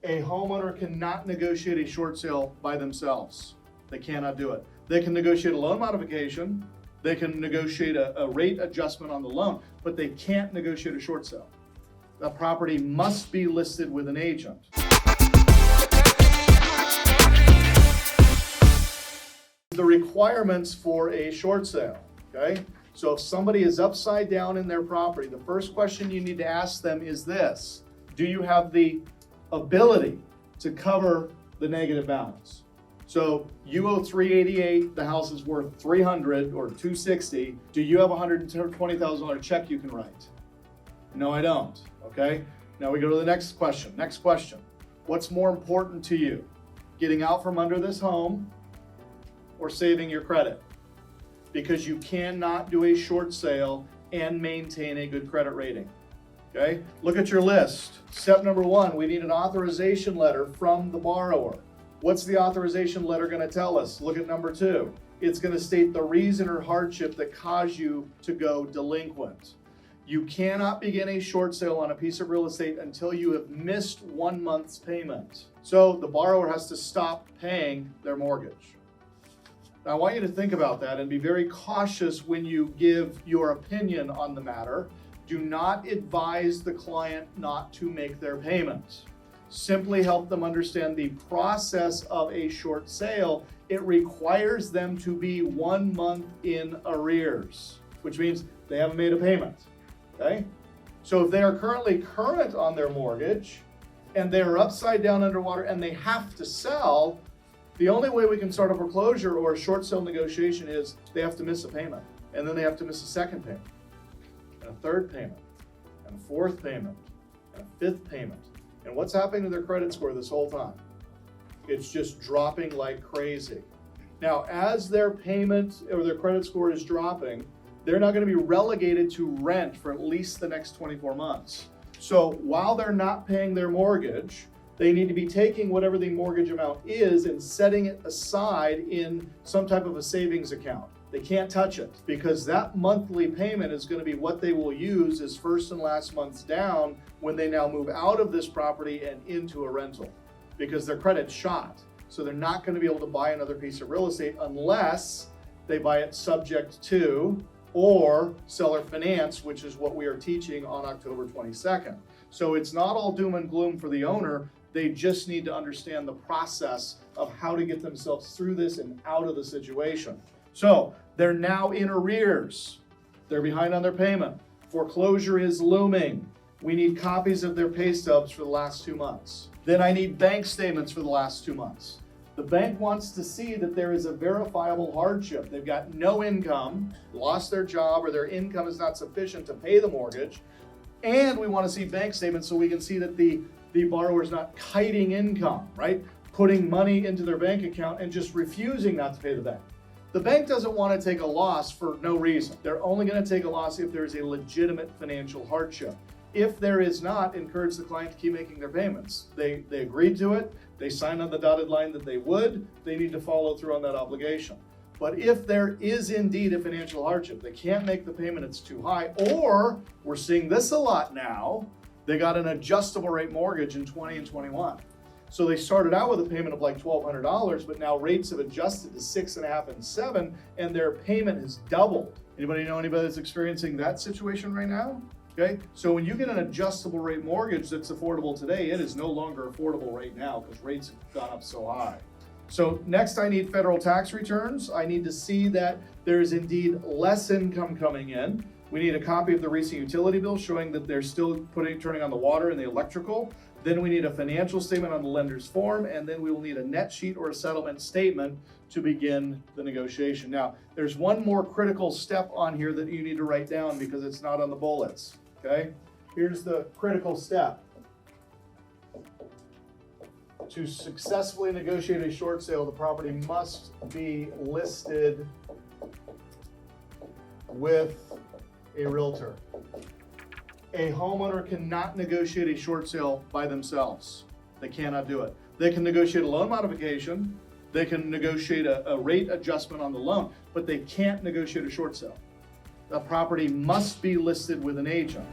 A homeowner cannot negotiate a short sale by themselves. They cannot do it. They can negotiate a loan modification, they can negotiate a rate adjustment on the loan, but they can't negotiate a short sale. The property must be listed with an agent. The requirements for a short sale, okay? So if somebody is upside down in their property, the first question you need to ask them is this: do you have the ability to cover the negative balance? So you owe $388, the house is worth $300 or $260. Do you have a $120,000 check you can write? No, I don't, okay? Now we go to the next question. Next question: what's more important to you? Getting out from under this home or saving your credit? Because you cannot do a short sale and maintain a good credit rating. Okay, look at your list. Step number one, we need an authorization letter from the borrower. What's the authorization letter going to tell us? Look at number two. It's going to state the reason or hardship that caused you to go delinquent. You cannot begin a short sale on a piece of real estate until you have missed 1 month's payment. So the borrower has to stop paying their mortgage. Now, I want you to think about that and be very cautious when you give your opinion on the matter. Do not advise the client not to make their payments. Simply help them understand the process of a short sale. It requires them to be 1 month in arrears, which means they haven't made a payment, okay? So if they are currently current on their mortgage and they are upside down underwater and they have to sell, the only way we can start a foreclosure or a short sale negotiation is they have to miss a payment, and then they have to miss a second payment, and a third payment, and a fourth payment, and a fifth payment. And what's happening to their credit score this whole time? It's just dropping like crazy. Now, as their payment or their credit score is dropping, they're not going to be relegated to rent for at least the next 24 months. So while they're not paying their mortgage, they need to be taking whatever the mortgage amount is and setting it aside in some type of a savings account. They can't touch it because that monthly payment is going to be what they will use as first and last month's down when they now move out of this property and into a rental, because their credit's shot. So they're not going to be able to buy another piece of real estate unless they buy it subject to or seller finance, which is what we are teaching on October 22nd. So it's not all doom and gloom for the owner. They just need to understand the process of how to get themselves through this and out of the situation. So they're now in arrears. They're behind on their payment. Foreclosure is looming. We need copies of their pay stubs for the last 2 months. Then I need bank statements for the last 2 months. The bank wants to see that there is a verifiable hardship. They've got no income, lost their job, or their income is not sufficient to pay the mortgage. And we want to see bank statements so we can see that the borrower is not kiting income, right? Putting money into their bank account and just refusing not to pay the bank. The bank doesn't want to take a loss for no reason. They're only going to take a loss if there is a legitimate financial hardship. If there is not, encourage the client to keep making their payments. They agreed to it. They signed on the dotted line that they would. They need to follow through on that obligation. But if there is indeed a financial hardship, they can't make the payment, it's too high, or we're seeing this a lot now, they got an adjustable rate mortgage in 20 and 21. So they started out with a payment of like $1,200, but now rates have adjusted to 6.5 and 7, and their payment has doubled. Anybody know anybody that's experiencing that situation right now? Okay, so when you get an adjustable rate mortgage that's affordable today, it is no longer affordable right now because rates have gone up so high. So next I need federal tax returns. I need to see that there is indeed less income coming in. We need a copy of the recent utility bill showing that they're still turning on the water and the electrical. Then we need a financial statement on the lender's form, and then we will need a net sheet or a settlement statement to begin the negotiation. Now, there's one more critical step on here that you need to write down because it's not on the bullets, okay? Here's the critical step. To successfully negotiate a short sale, the property must be listed with a realtor. A homeowner cannot negotiate a short sale by themselves. They cannot do it. They can negotiate a loan modification, they can negotiate a rate adjustment on the loan, but they can't negotiate a short sale. The property must be listed with an agent.